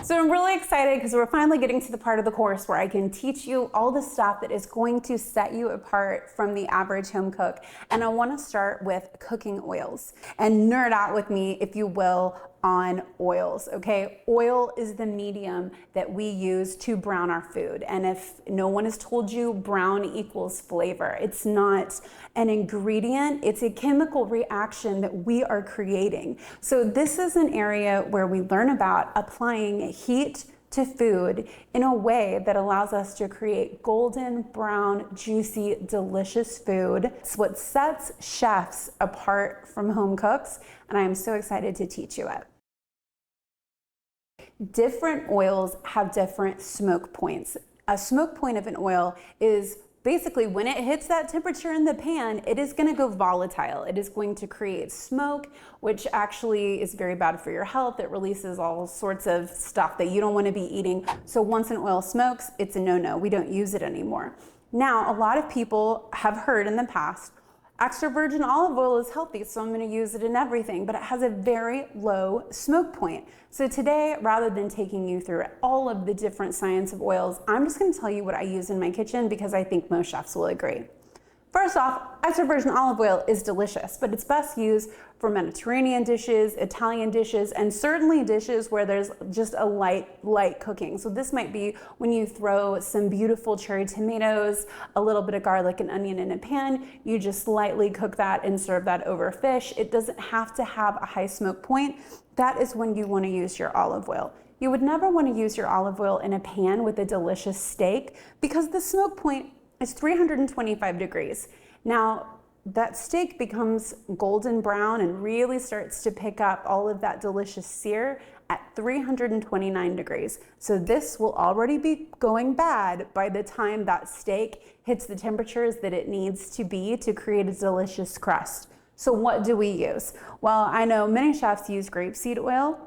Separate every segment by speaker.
Speaker 1: So I'm really excited because we're finally getting to the part of the course where I can teach you all the stuff that is going to set you apart from the average home cook. And I want to start with cooking oils and nerd out with me, if you will, on oils, okay? Oil is the medium that we use to brown our food. And if no one has told you brown equals flavor, it's not an ingredient, it's a chemical reaction that we are creating. So this is an area where we learn about applying heat to food in a way that allows us to create golden, brown, juicy, delicious food. It's what sets chefs apart from home cooks, and I am so excited to teach you it. Different oils have different smoke points. A smoke point of an oil is basically when it hits that temperature in the pan, it is going to go volatile. It is going to create smoke, which actually is very bad for your health. It releases all sorts of stuff that you don't want to be eating. So once an oil smokes, it's a no-no. We don't use it anymore. Now, a lot of people have heard in the past, extra virgin olive oil is healthy, so I'm going to use it in everything, but it has a very low smoke point. So today, rather than taking you through all of the different science of oils, I'm just going to tell you what I use in my kitchen because I think most chefs will agree. First off, extra virgin olive oil is delicious, but it's best used for Mediterranean dishes, Italian dishes, and certainly dishes where there's just a light cooking. So this might be when you throw some beautiful cherry tomatoes, a little bit of garlic and onion in a pan, you just lightly cook that and serve that over fish. It doesn't have to have a high smoke point. That is when you want to use your olive oil. You would never want to use your olive oil in a pan with a delicious steak because the smoke point is 325 degrees. Now, that steak becomes golden brown and really starts to pick up all of that delicious sear at 329 degrees. So this will already be going bad by the time that steak hits the temperatures that it needs to be to create a delicious crust. So what do we use? Well, I know many chefs use grapeseed oil,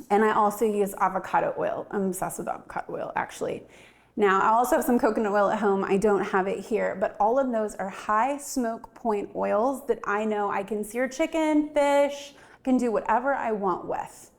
Speaker 1: and I also use avocado oil. I'm obsessed with avocado oil, actually. Now, I also have some coconut oil at home. I don't have it here, but all of those are high smoke point oils that I know I can sear chicken, fish, can do whatever I want with.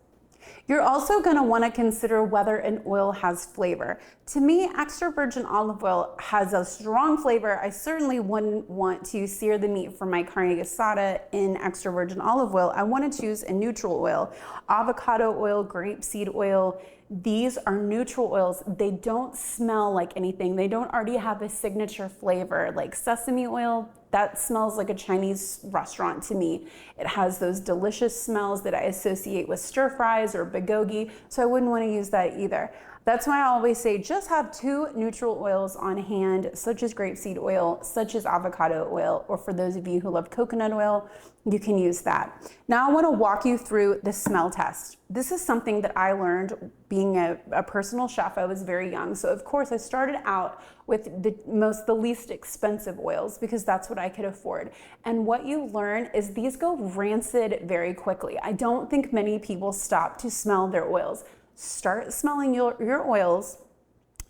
Speaker 1: You're also going to want to consider whether an oil has flavor. To me, extra virgin olive oil has a strong flavor. I certainly wouldn't want to sear the meat for my carne asada in extra virgin olive oil. I want to choose a neutral oil. Avocado oil, grapeseed oil, these are neutral oils. They don't smell like anything. They don't already have a signature flavor like sesame oil. That smells like a Chinese restaurant to me. It has those delicious smells that I associate with stir fries or bulgogi, so I wouldn't want to use that either. That's why I always say just have 2 neutral oils on hand, such as grapeseed oil, such as avocado oil, or for those of you who love coconut oil, you can use that. Now I want to walk you through the smell test. This is something that I learned being a personal chef. I was very young, so of course I started out with the least expensive oils because that's what I could afford. And what you learn is these go rancid very quickly. I don't think many people stop to smell their oils. Start smelling your oils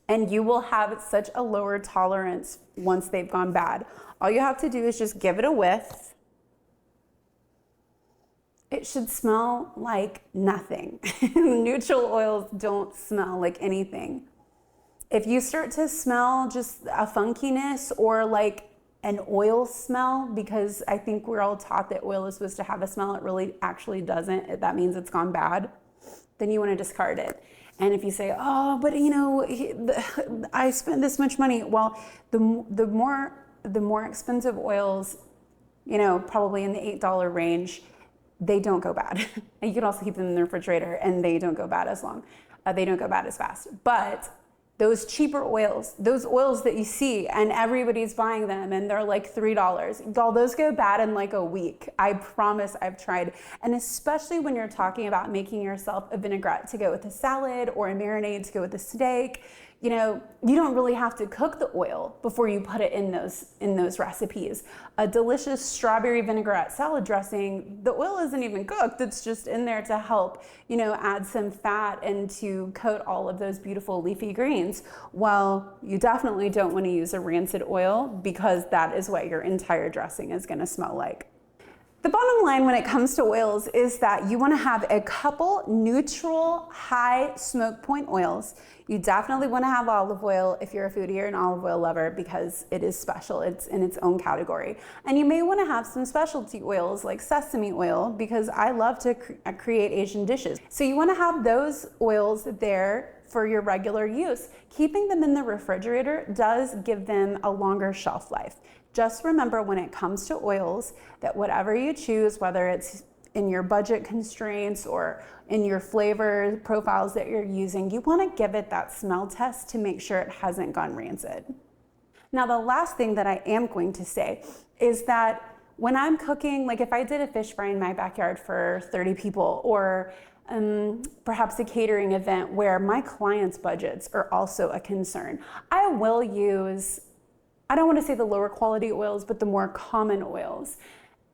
Speaker 1: and you will have such a lower tolerance once they've gone bad. All you have to do is just give it a whiff. It should smell like nothing. Neutral oils don't smell like anything. If you start to smell just a funkiness or like an oil smell, because I think we're all taught that oil is supposed to have a smell, it really actually doesn't. That means it's gone bad. Then you want to discard it. And if you say, oh, but you know, I spent this much money. Well, the more expensive oils, you know, probably in the $8 range, they don't go bad. And you can also keep them in the refrigerator and they don't go bad as long. They don't go bad as fast. But those cheaper oils, those oils that you see and everybody's buying them and they're like $3, y'all, those go bad in like a week. I promise, I've tried. And especially when you're talking about making yourself a vinaigrette to go with a salad or a marinade to go with a steak, you know, you don't really have to cook the oil before you put it in those recipes. A delicious strawberry vinaigrette salad dressing, the oil isn't even cooked. It's just in there to help, you know, add some fat and to coat all of those beautiful leafy greens. Well, you definitely don't want to use a rancid oil because that is what your entire dressing is going to smell like. The bottom line when it comes to oils is that you want to have a couple neutral, high smoke point oils. You definitely want to have olive oil if you're a foodie or an olive oil lover because it is special. It's in its own category. And you may want to have some specialty oils like sesame oil because I love to create Asian dishes. So you want to have those oils there for your regular use. Keeping them in the refrigerator does give them a longer shelf life. Just remember when it comes to oils that whatever you choose, whether it's in your budget constraints or in your flavor profiles that you're using, you want to give it that smell test to make sure it hasn't gone rancid. Now, the last thing that I am going to say is that when I'm cooking, like if I did a fish fry in my backyard for 30 people or perhaps a catering event where my clients' budgets are also a concern, I will use, I don't want to say the lower quality oils, but the more common oils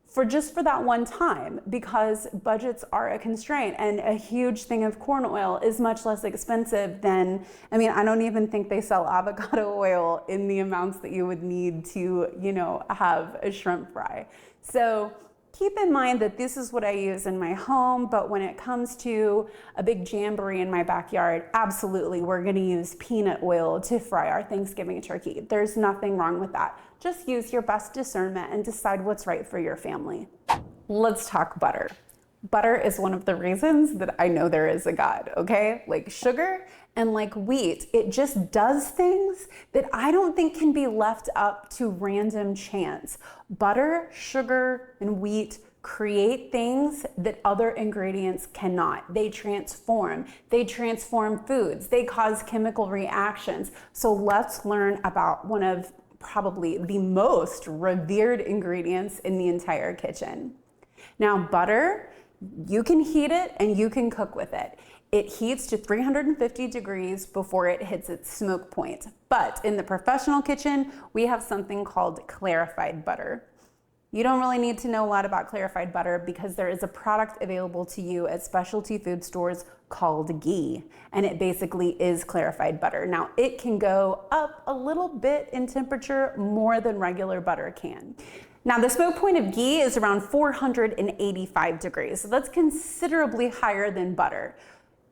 Speaker 1: for that one time because budgets are a constraint and a huge thing of corn oil is much less expensive than, I don't even think they sell avocado oil in the amounts that you would need to, have a shrimp fry. So keep in mind that this is what I use in my home, but when it comes to a big jamboree in my backyard, absolutely, we're gonna use peanut oil to fry our Thanksgiving turkey. There's nothing wrong with that. Just use your best discernment and decide what's right for your family. Let's talk butter. Butter is one of the reasons that I know there is a God, okay? Like sugar and like wheat, it just does things that I don't think can be left up to random chance. Butter, sugar, and wheat create things that other ingredients cannot. They transform foods, they cause chemical reactions. So let's learn about one of probably the most revered ingredients in the entire kitchen. Now, butter, you can heat it and you can cook with it. It heats to 350 degrees before it hits its smoke point. But in the professional kitchen, we have something called clarified butter. You don't really need to know a lot about clarified butter because there is a product available to you at specialty food stores called ghee, and it basically is clarified butter. Now, it can go up a little bit in temperature more than regular butter can. Now, the smoke point of ghee is around 485 degrees, so that's considerably higher than butter.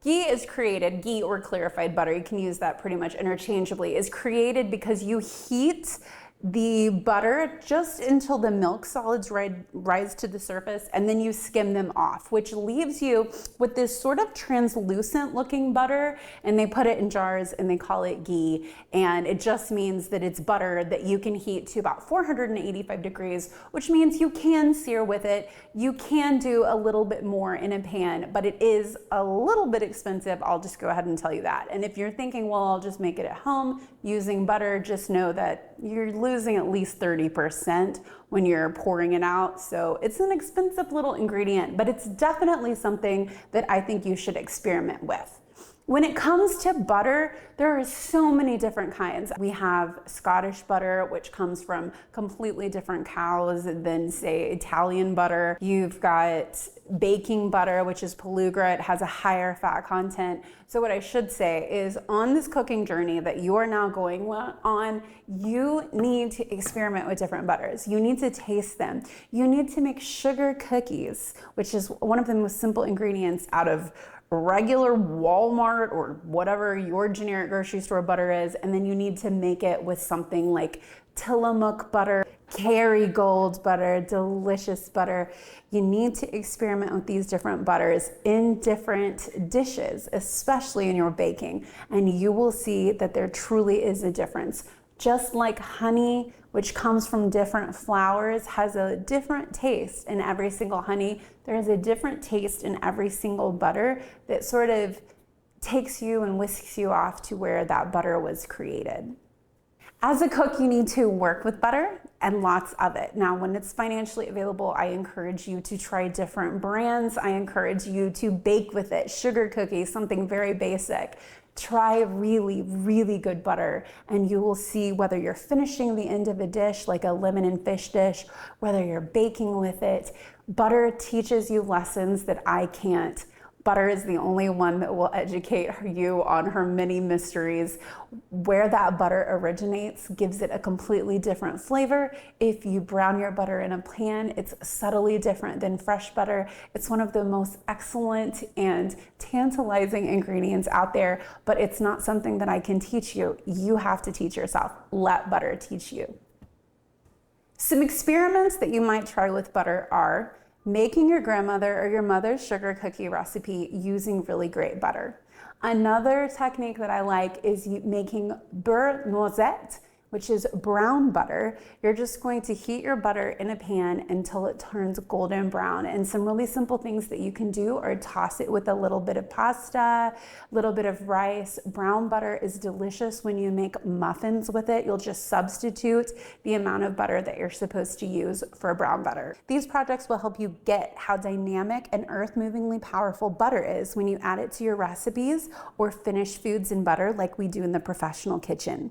Speaker 1: Ghee or clarified butter, you can use that pretty much interchangeably, is created because you heat the butter just until the milk solids rise to the surface, and then you skim them off, which leaves you with this sort of translucent looking butter, and they put it in jars and they call it ghee, and it just means that it's butter that you can heat to about 485 degrees, which means you can sear with it. You can do a little bit more in a pan, but it is a little bit expensive. I'll just go ahead and tell you that. And if you're thinking, well, I'll just make it at home using butter, just know that you're losing at least 30% when you're pouring it out. So it's an expensive little ingredient, but it's definitely something that I think you should experiment with. When it comes to butter, there are so many different kinds. We have Scottish butter, which comes from completely different cows than, say, Italian butter. You've got baking butter, which is pelugra. It has a higher fat content. So what I should say is on this cooking journey that you are now going on, you need to experiment with different butters. You need to taste them. You need to make sugar cookies, which is one of the most simple ingredients out of regular Walmart or whatever your generic grocery store butter is, and then you need to make it with something like Tillamook butter, Kerrygold butter, delicious butter. You need to experiment with these different butters in different dishes, especially in your baking, and you will see that there truly is a difference. Just like honey, which comes from different flowers, has a different taste in every single honey, there is a different taste in every single butter that sort of takes you and whisks you off to where that butter was created. As a cook, you need to work with butter and lots of it. Now, when it's financially available, I encourage you to try different brands. I encourage you to bake with it. Sugar cookies, something very basic. Try really, really good butter, and you will see whether you're finishing the end of a dish like a lemon and fish dish, whether you're baking with it. Butter teaches you lessons that I can't. Butter is the only one that will educate you on her many mysteries. Where that butter originates gives it a completely different flavor. If you brown your butter in a pan, it's subtly different than fresh butter. It's one of the most excellent and tantalizing ingredients out there, but it's not something that I can teach you. You have to teach yourself. Let butter teach you. Some experiments that you might try with butter are making your grandmother or your mother's sugar cookie recipe using really great butter. Another technique that I like is making beurre noisette, which is brown butter. You're just going to heat your butter in a pan until it turns golden brown. And some really simple things that you can do are toss it with a little bit of pasta, a little bit of rice. Brown butter is delicious when you make muffins with it. You'll just substitute the amount of butter that you're supposed to use for brown butter. These projects will help you get how dynamic and earth-movingly powerful butter is when you add it to your recipes or finish foods in butter like we do in the professional kitchen.